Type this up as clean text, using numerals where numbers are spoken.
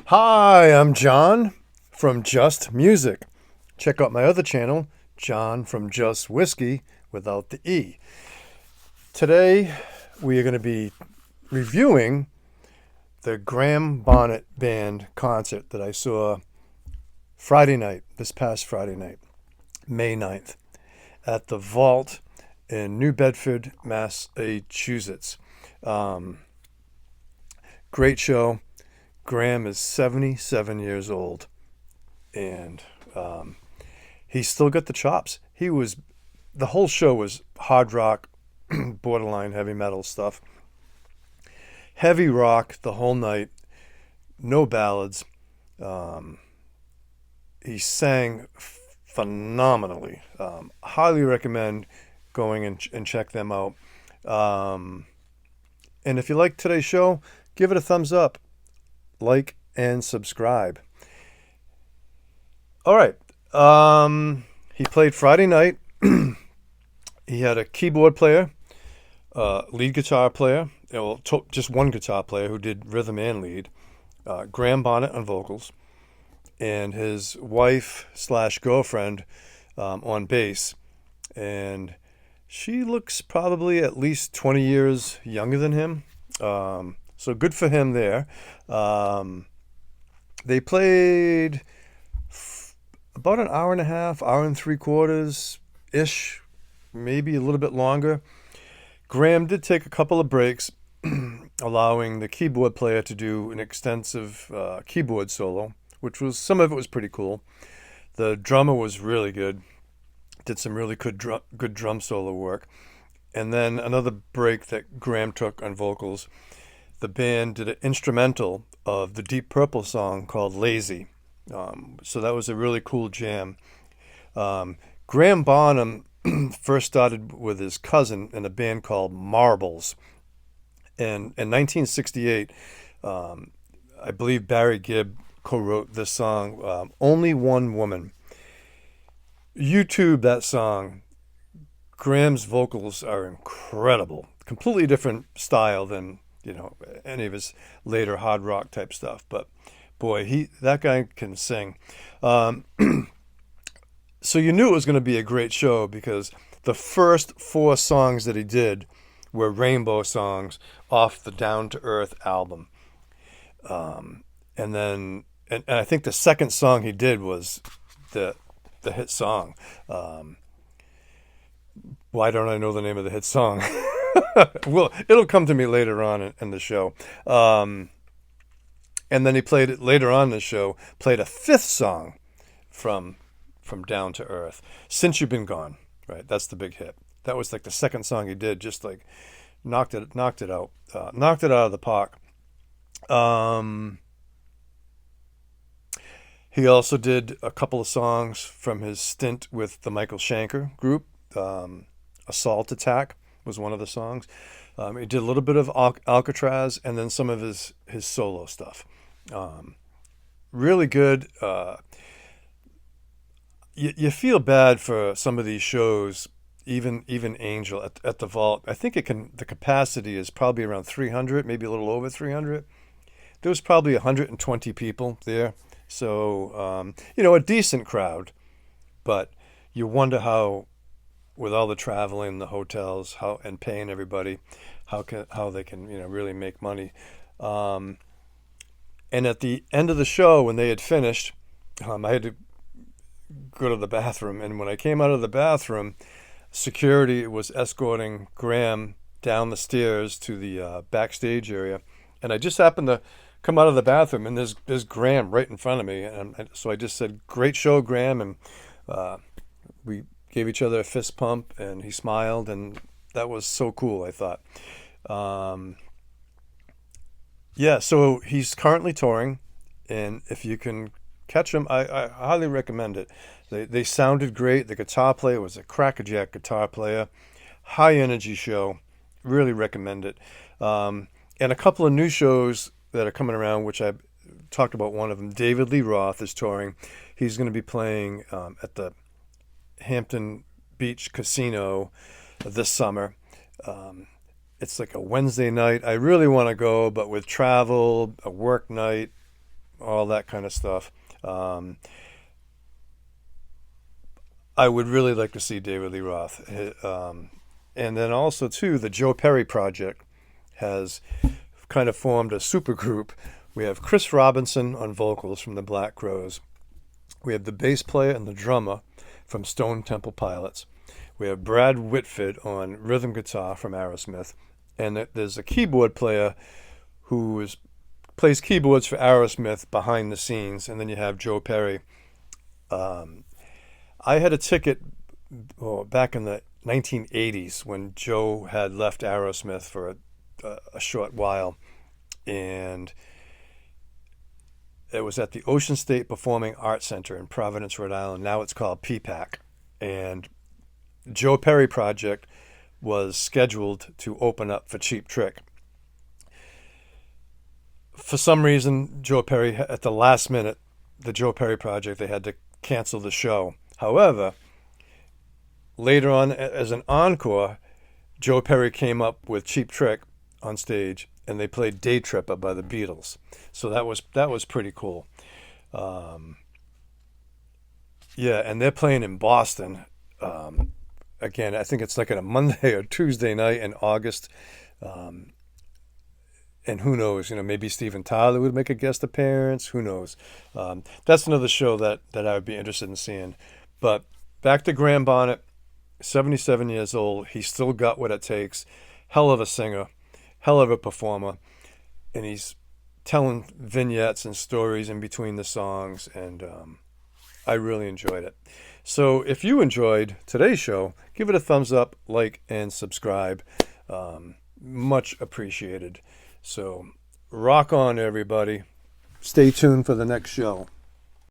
Hi, I'm John from Just Music. Check out my other channel, John from Just Whiskey without the E. Today, we are going to be reviewing the Graham Bonnet Band concert that I saw this past Friday night, May 9th, at the Vault in New Bedford, Massachusetts. Great show. Graham is 77 years old, and he's still got the chops. The whole show was hard rock, borderline heavy metal stuff. Heavy rock the whole night, no ballads. He sang phenomenally. Highly recommend going and check them out. And if you like today's show, give it a thumbs up. Like and subscribe. All right. He played Friday night. He had a keyboard player, lead guitar player, just one guitar player who did rhythm and lead, Graham Bonnet on vocals, and his wife/girlfriend on bass. And she looks probably at least 20 years younger than him. So good for him there. They played about an hour and a half, hour and 3/4-ish, maybe a little bit longer. Graham did take a couple of breaks, allowing the keyboard player to do an extensive keyboard solo, some of it was pretty cool. The drummer was really good, did some really good drum solo work. And then another break that Graham took on vocals. The band did an instrumental of the Deep Purple song called Lazy. So that was a really cool jam. Graham Bonham first started with his cousin in a band called Marbles. And in 1968, I believe Barry Gibb co-wrote this song, Only One Woman. YouTube that song. Graham's vocals are incredible. Completely different style than any of his later hard rock type stuff, but boy, that guy can sing. So you knew it was going to be a great show because the first 4 songs that he did were rainbow songs off the Down to Earth album. And I think the second song he did was the hit song. Why don't I know the name of the hit song? Well, it'll come to me later on in the show. And then he played it later on in the show, played a 5th song from Down to Earth, Since You've Been Gone. Right, that's the big hit. That was like the second song he did, just like knocked it out of the park. He also did a couple of songs from his stint with the Michael Shenker group. Assault Attack was one of the songs. He did a little bit of Alcatraz and then some of his solo stuff. Really good. You feel bad for some of these shows, even Angel at the Vault. I think the capacity is probably around 300, maybe a little over 300. There was probably 120 people there. So, a decent crowd, but you wonder how, with all the traveling, the hotels, and paying everybody, how they can really make money. And at the end of the show, when they had finished, I had to go to the bathroom, and when I came out of the bathroom, security was escorting Graham down the stairs to the backstage area, and I just happened to come out of the bathroom, and there's Graham right in front of me, and so I just said, "Great show, Graham," and we gave each other a fist pump, and he smiled, and that was so cool, I thought. So he's currently touring, and if you can catch him, I highly recommend it. They sounded great. The guitar player was a crackerjack guitar player. High energy show. Really recommend it. And a couple of new shows that are coming around, which I talked about one of them. David Lee Roth is touring. He's going to be playing at the Hampton Beach Casino this summer. It's like a Wednesday night. I really want to go, but with travel, a work night, all that kind of stuff. I would really like to see David Lee Roth. And then also, too, the Joe Perry Project has kind of formed a super group. We have Chris Robinson on vocals from the Black Crowes. We have the bass player and the drummer from Stone Temple Pilots. We have Brad Whitford on rhythm guitar from Aerosmith. And there's a keyboard player who plays keyboards for Aerosmith behind the scenes. And then you have Joe Perry. I had a ticket back in the 1980s when Joe had left Aerosmith for a short while. And it was at the Ocean State Performing Arts Center in Providence, Rhode Island. Now it's called PPAC. And Joe Perry Project was scheduled to open up for Cheap Trick. For some reason, Joe Perry, at the last minute, the Joe Perry Project, they had to cancel the show. However, later on, as an encore, Joe Perry came up with Cheap Trick on stage, and they played Day Tripper by the Beatles. So that was pretty cool. Yeah, and they're playing in Boston. Again, I think it's like on a Monday or Tuesday night in August. And who knows, maybe Steven Tyler would make a guest appearance. Who knows? That's another show that I would be interested in seeing. But back to Graham Bonnet, 77 years old. He's still got what it takes. Hell of a singer, hell of a performer. And he's telling vignettes and stories in between the songs. And I really enjoyed it. So if you enjoyed today's show, give it a thumbs up, like, and subscribe. Much appreciated. So rock on, everybody. Stay tuned for the next show.